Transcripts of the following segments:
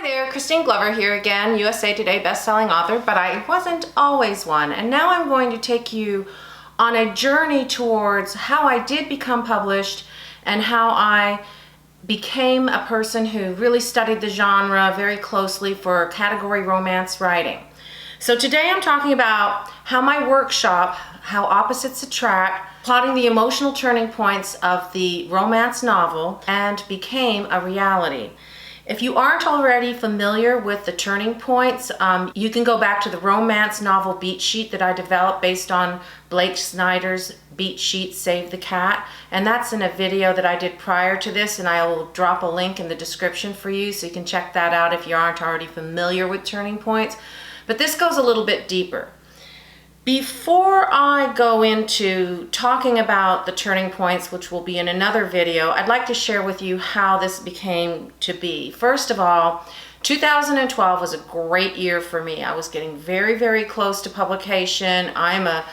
there, Christine Glover here again, USA Today bestselling author, but I wasn't always one. And now I'm going to take you on a journey towards how I did become published and how I became a person who really studied the genre very closely for category romance writing. So today I'm talking about how my workshop, How Opposites Attract, plotting the emotional turning points of the romance novel and became a reality. If you aren't already familiar with the turning points, you can go back to the romance novel beat sheet that I developed based on Blake Snyder's beat sheet, Save the Cat. And that's in a video that I did prior to this, and I will drop a link in the description for you so you can check that out if you aren't already familiar with turning points. But this goes a little bit deeper. Before I go into talking about the turning points, which will be in another video, I'd like to share with you how this became to be. First of all, 2012 was a great year for me. I was getting very, very close to publication. I'm a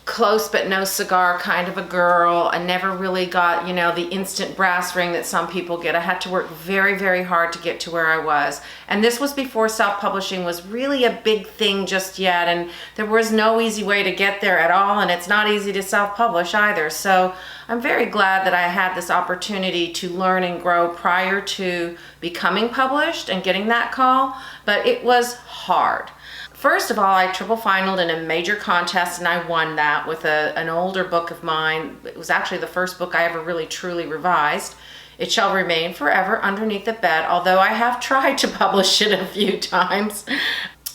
close but no cigar kind of a girl. I never really got, the instant brass ring that some people get. I had to work very, very hard to get to where I was. And this was before self-publishing was really a big thing just yet. And there was no easy way to get there at all. And it's not easy to self-publish either. So I'm very glad that I had this opportunity to learn and grow prior to becoming published and getting that call. But it was hard. First of all, I triple finaled in a major contest and I won that with an older book of mine. It was actually the first book I ever really truly revised. It Shall Remain Forever Underneath the Bed, although I have tried to publish it a few times.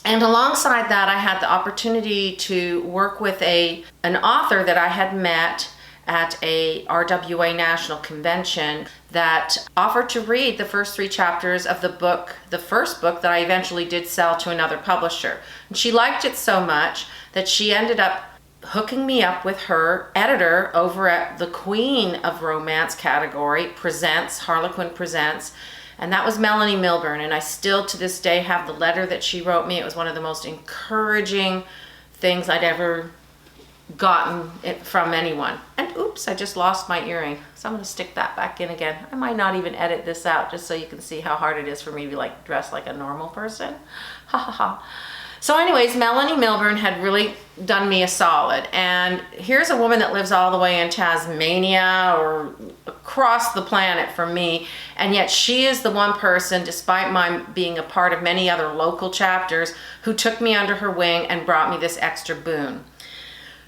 And alongside that, I had the opportunity to work with an author that I had met at a RWA National Convention that offered to read the first 3 chapters of the first book that I eventually did sell to another publisher. And she liked it so much that she ended up hooking me up with her editor over at the Queen of Romance category, Harlequin Presents, and that was Melanie Milburn. And I still to this day have the letter that she wrote me. It was one of the most encouraging things I'd ever gotten it from anyone. And oops, I just lost my earring, so I'm going to stick that back in again. I might not even edit this out just so you can see how hard it is for me to be dressed like a normal person. Ha ha ha. So anyways, Melanie Milburn had really done me a solid, and here's a woman that lives all the way in Tasmania or across the planet from me, and yet she is the one person, despite my being a part of many other local chapters, who took me under her wing and brought me this extra boon.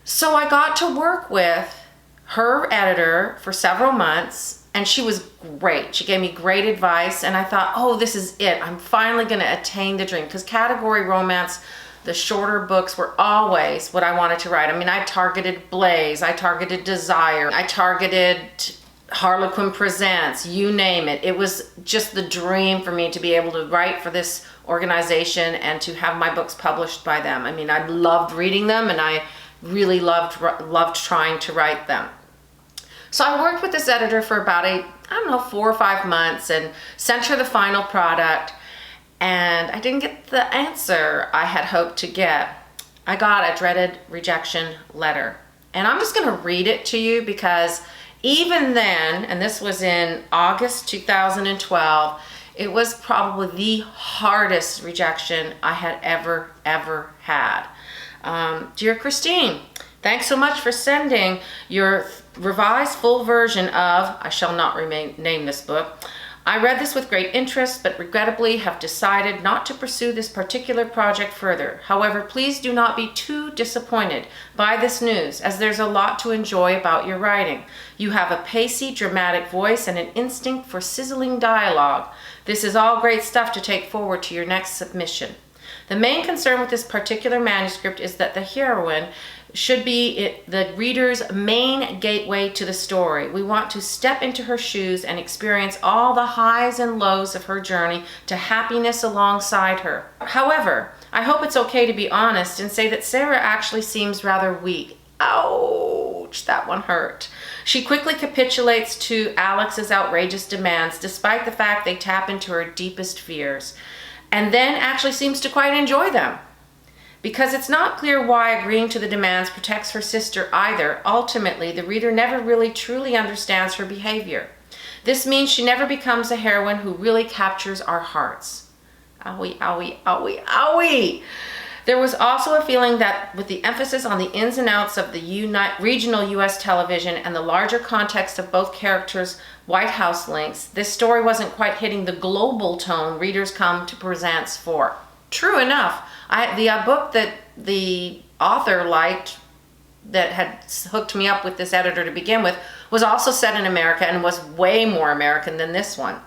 So I got to work with her editor for several months, and she was great. She gave me great advice, and I thought, oh, this is it. I'm finally going to attain the dream, because category romance, the shorter books were always what I wanted to write. I mean, I targeted Blaze, I targeted Desire, I targeted Harlequin Presents, you name it. It was just the dream for me to be able to write for this organization and to have my books published by them. I mean, I loved reading them, and I really loved trying to write them. So I worked with this editor for about 4 or 5 months and sent her the final product, and I didn't get the answer I had hoped to get. I got a dreaded rejection letter, and I'm just going to read it to you because even then, and this was in August 2012, it was probably the hardest rejection I had ever had. Dear Christine, thanks so much for sending your revised full version of, I shall not name this book. I read this with great interest, but regrettably have decided not to pursue this particular project further. However, please do not be too disappointed by this news, as there's a lot to enjoy about your writing. You have a pacey, dramatic voice and an instinct for sizzling dialogue. This is all great stuff to take forward to your next submission. The main concern with this particular manuscript is that the heroine should be the reader's main gateway to the story. We want to step into her shoes and experience all the highs and lows of her journey to happiness alongside her. However, I hope it's okay to be honest and say that Sarah actually seems rather weak. Ouch, that one hurt. She quickly capitulates to Alex's outrageous demands, despite the fact they tap into her deepest fears, and then actually seems to quite enjoy them. Because it's not clear why agreeing to the demands protects her sister either, ultimately the reader never really truly understands her behavior. This means she never becomes a heroine who really captures our hearts. Owie, owie, owie, owie. There was also a feeling that with the emphasis on the ins and outs of the regional U.S. television and the larger context of both characters' White House links, this story wasn't quite hitting the global tone readers come to presents for. True enough, the book that the author liked that had hooked me up with this editor to begin with was also set in America and was way more American than this one.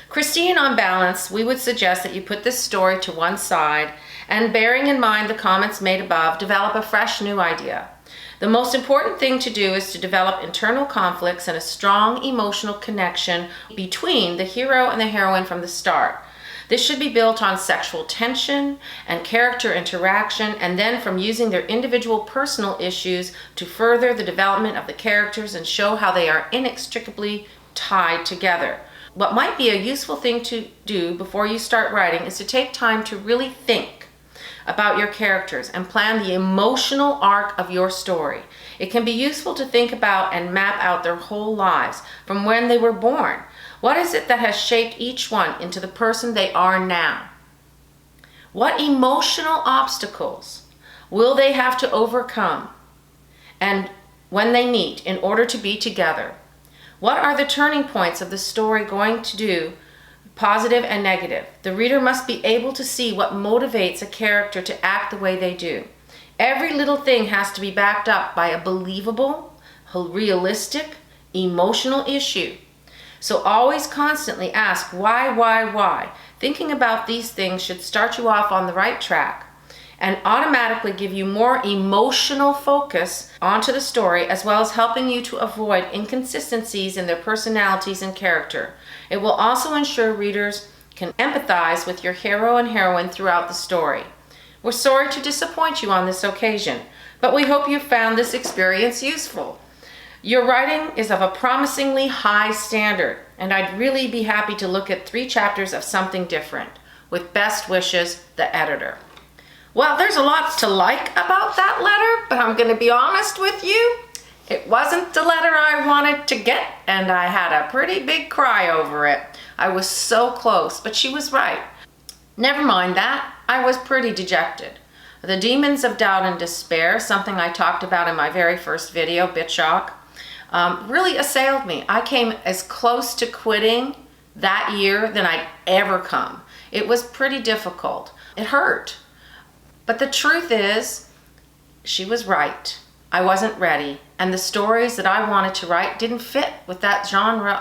Christine, on balance, we would suggest that you put this story to one side and, bearing in mind the comments made above, develop a fresh new idea. The most important thing to do is to develop internal conflicts and a strong emotional connection between the hero and the heroine from the start. This should be built on sexual tension and character interaction, and then from using their individual personal issues to further the development of the characters and show how they are inextricably tied together. What might be a useful thing to do before you start writing is to take time to really think about your characters and plan the emotional arc of your story. It can be useful to think about and map out their whole lives from when they were born. What is it that has shaped each one into the person they are now? What emotional obstacles will they have to overcome and when they meet in order to be together? What are the turning points of the story going to do, positive and negative? The reader must be able to see what motivates a character to act the way they do. Every little thing has to be backed up by a believable, realistic, emotional issue. So always constantly ask why? Thinking about these things should start you off on the right track and automatically give you more emotional focus onto the story, as well as helping you to avoid inconsistencies in their personalities and character. It will also ensure readers can empathize with your hero and heroine throughout the story. We're sorry to disappoint you on this occasion, but we hope you found this experience useful. Your writing is of a promisingly high standard, and I'd really be happy to look at 3 chapters of something different. With best wishes, the editor. Well, there's a lot to like about that letter, but I'm going to be honest with you. It wasn't the letter I wanted to get, and I had a pretty big cry over it. I was so close, but she was right. Never mind that. I was pretty dejected. The demons of doubt and despair, something I talked about in my very first video, Bitchalk, really assailed me. I came as close to quitting that year than I'd ever come. It was pretty difficult. It hurt. But the truth is, she was right. I wasn't ready, and the stories that I wanted to write didn't fit with that genre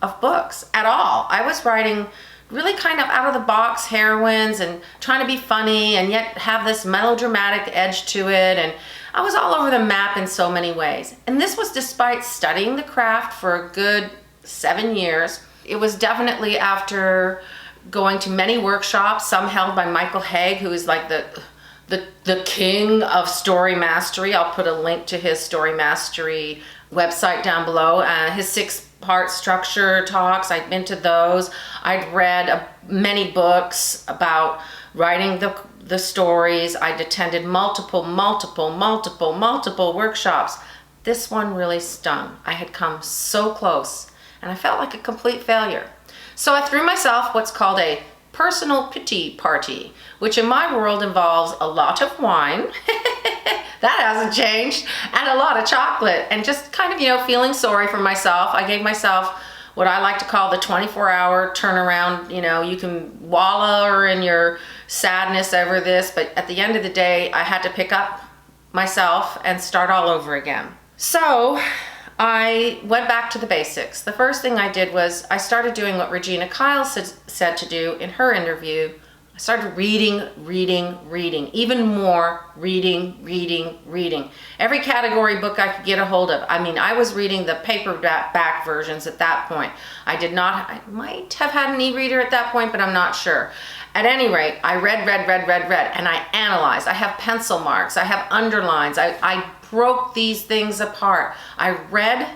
of books at all. I was writing really kind of out-of-the-box heroines and trying to be funny and yet have this melodramatic edge to it, and I was all over the map in so many ways. And this was despite studying the craft for a good 7 years. It was definitely after going to many workshops, some held by Michael Haig, who is like the king of story mastery. I'll put a link to his story mastery website down below. His 6-part structure talks, I'd been to those. I'd read many books about writing the stories. I'd attended multiple workshops. This one really stung. I had come so close and I felt like a complete failure. So I threw myself what's called a personal pity party, which in my world involves a lot of wine, that hasn't changed, and a lot of chocolate, and just kind of, feeling sorry for myself. I gave myself what I like to call the 24-hour turnaround. You can wallow in your sadness over this, but at the end of the day, I had to pick up myself and start all over again. So I went back to the basics. The first thing I did was I started doing what Regina Kyle said to do in her interview. I started reading, even more reading. Every category book I could get a hold of. I was reading the paperback versions at that point. I might have had an e-reader at that point, but I'm not sure. At any rate, I read, and I analyzed. I have pencil marks, I have underlines. I broke these things apart. I read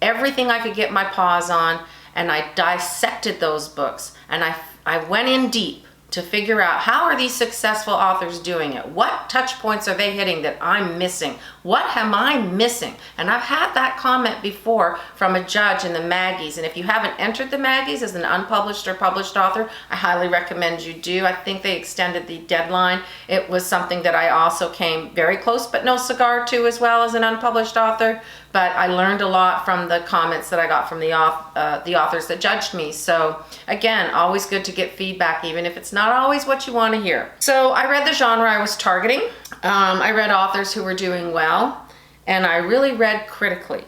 everything I could get my paws on, and I dissected those books, and I went in deep. to figure out how are these successful authors doing it? What touch points are they hitting that I'm missing? What am I missing? And I've had that comment before from a judge in the Maggies. And if you haven't entered the Maggies as an unpublished or published author, I highly recommend you do. I think they extended the deadline. It was something that I also came very close but no cigar to as well as an unpublished author. But I learned a lot from the comments that I got from the authors that judged me. So again, always good to get feedback, even if it's not always what you want to hear. So I read the genre I was targeting. I read authors who were doing well, and I really read critically.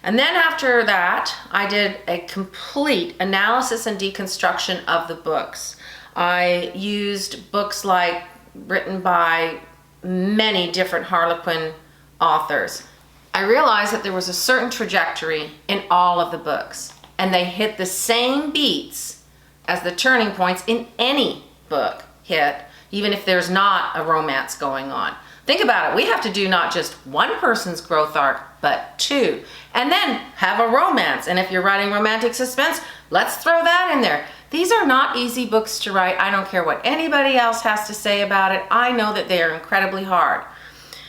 And then after that, I did a complete analysis and deconstruction of the books. I used books like written by many different Harlequin authors. I realized that there was a certain trajectory in all of the books, and they hit the same beats as the turning points in any book hit, even if there's not a romance going on. Think about it. We have to do not just one person's growth arc, but two, and then have a romance. And if you're writing romantic suspense, let's throw that in there. These are not easy books to write. I don't care what anybody else has to say about it. I know that they are incredibly hard.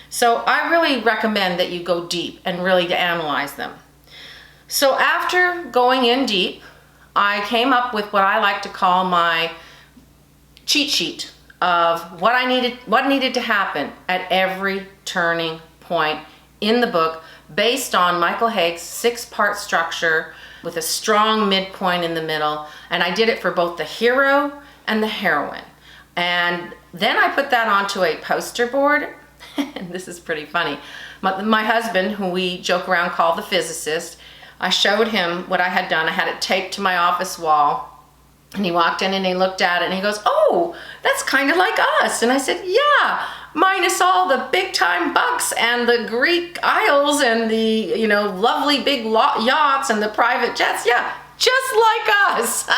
So I really recommend that you go deep and really to analyze them. So after going in deep, I came up with what I like to call my cheat sheet of what needed to happen at every turning point in the book based on Michael Haig's 6-part structure with a strong midpoint in the middle. And I did it for both the hero and the heroine. And then I put that onto a poster board. And this is pretty funny. My husband, who we joke around call the physicist, I showed him what I had done. I had it taped to my office wall, and he walked in and he looked at it and he goes, "Oh, that's kind of like us." And I said, "Yeah, minus all the big time bucks and the Greek Isles and the, lovely big yachts and the private jets. Yeah, just like us."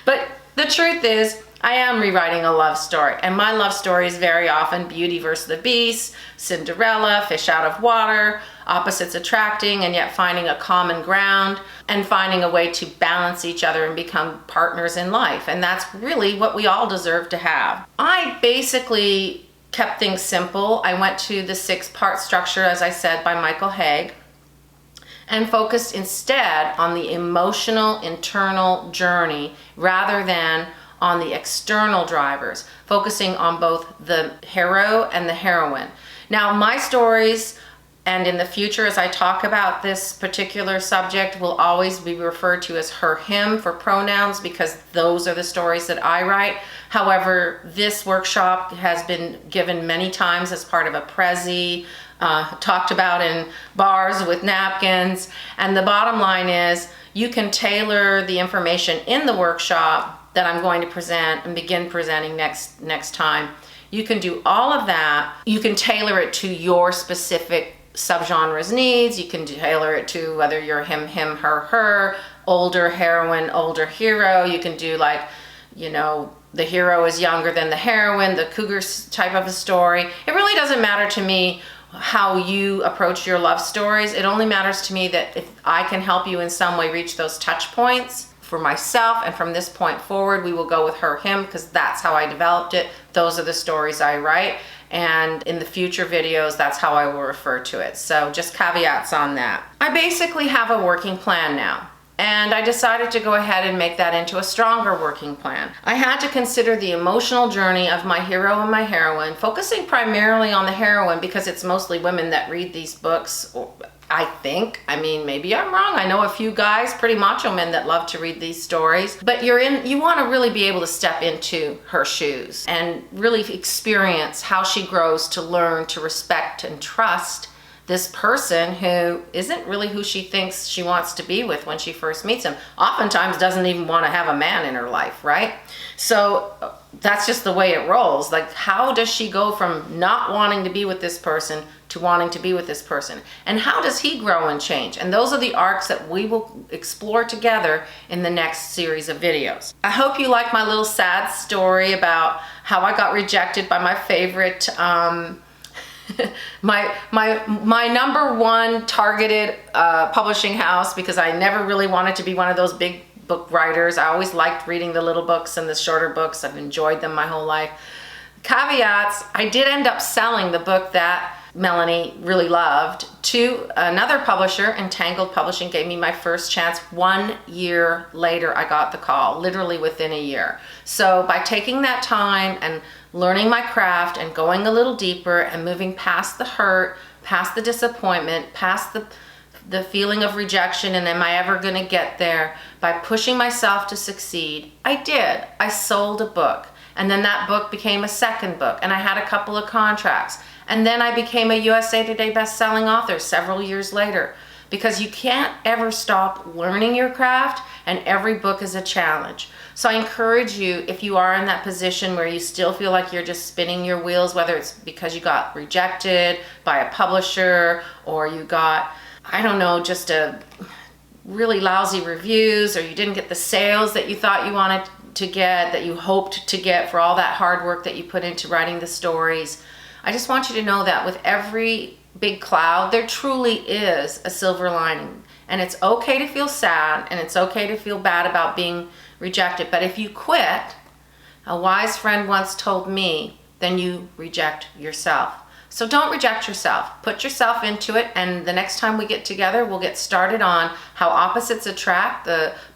But the truth is, I am rewriting a love story, and my love story is very often Beauty versus the Beast, Cinderella, Fish out of water, opposites attracting and yet finding a common ground and finding a way to balance each other and become partners in life. And that's really what we all deserve to have. I basically kept things simple. I went to the 6-part structure, as I said, by Michael Haig, and focused instead on the emotional internal journey rather than on the external drivers, focusing on both the hero and the heroine. Now, my stories, and in the future as I talk about this particular subject, will always be referred to as her, him for pronouns, because those are the stories that I write. However, this workshop has been given many times as part of a Prezi, talked about in bars with napkins, and the bottom line is you can tailor the information in the workshop that I'm going to present and begin presenting next time. You can do all of that. You can tailor it to your specific subgenre's needs. You can tailor it to whether you're him, her, older heroine, older hero. You can do like, the hero is younger than the heroine, the cougar type of a story. It really doesn't matter to me how you approach your love stories. It only matters to me that if I can help you in some way reach those touch points for myself, and from this point forward, we will go with her, him, because that's how I developed it. Those are the stories I write, and in the future videos, that's how I will refer to it. So just caveats on that. I basically have a working plan now, and I decided to go ahead and make that into a stronger working plan. I had to consider the emotional journey of my hero and my heroine, focusing primarily on the heroine because it's mostly women that read these books, I think. I mean, maybe I'm wrong. I know a few guys, pretty macho men, that love to read these stories. But you want to really be able to step into her shoes and really experience how she grows to learn to respect and trust this person who isn't really who she thinks she wants to be with when she first meets him. Oftentimes doesn't even want to have a man in her life, right? So that's just the way it rolls. Like, how does she go from not wanting to be with this person to wanting to be with this person? And how does he grow and change? And those are the arcs that we will explore together in the next series of videos. I hope you like my little sad story about how I got rejected by my favorite, my number one targeted publishing house, because I never really wanted to be one of those big book writers. I always liked reading the little books and the shorter books. I've enjoyed them my whole life. Caveats, I did end up selling the book that Melanie really loved to another publisher. Entangled Publishing gave me my first chance. 1 year later, I got the call, literally within a year. So by taking that time and learning my craft and going a little deeper and moving past the hurt, past the disappointment, past the feeling of rejection and am I ever going to get there, by pushing myself to succeed, I did. I sold a book. And then that book became a second book, and I had a couple of contracts. And then I became a USA Today best-selling author several years later, because you can't ever stop learning your craft, and every book is a challenge. So I encourage you, if you are in that position where you still feel like you're just spinning your wheels, whether it's because you got rejected by a publisher or you got, I don't know, just a really lousy reviews, or you didn't get the sales that you thought you wanted to get, that you hoped to get for all that hard work that you put into writing the stories. I just want you to know that with every big cloud, there truly is a silver lining. And it's okay to feel sad, and it's okay to feel bad about being rejected. But if you quit, a wise friend once told me, then you reject yourself. So don't reject yourself. Put yourself into it, and the next time we get together, we'll get started on how opposites attract,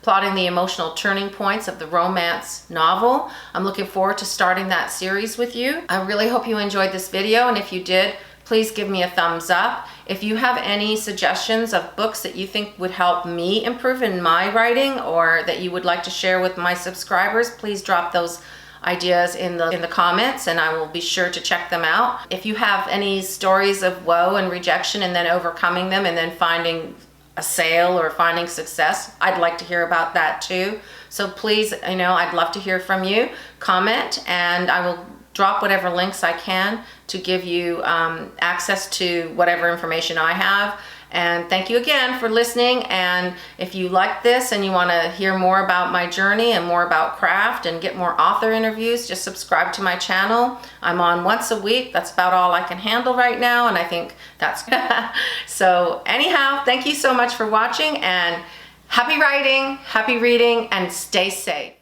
plotting the emotional turning points of the romance novel. I'm looking forward to starting that series with you. I really hope you enjoyed this video, and if you did, please give me a thumbs up. If you have any suggestions of books that you think would help me improve in my writing, or that you would like to share with my subscribers, please drop those ideas in the comments, and I will be sure to check them out. If you have any stories of woe and rejection and then overcoming them and then finding a sale or finding success, I'd like to hear about that too. So please, I'd love to hear from you. Comment, and I will drop whatever links I can to give you access to whatever information I have. And thank you again for listening. And if you like this and you want to hear more about my journey and more about craft and get more author interviews, just subscribe to my channel. I'm on once a week. That's about all I can handle right now, and I think that's so anyhow, thank you so much for watching, and happy writing, happy reading, and stay safe.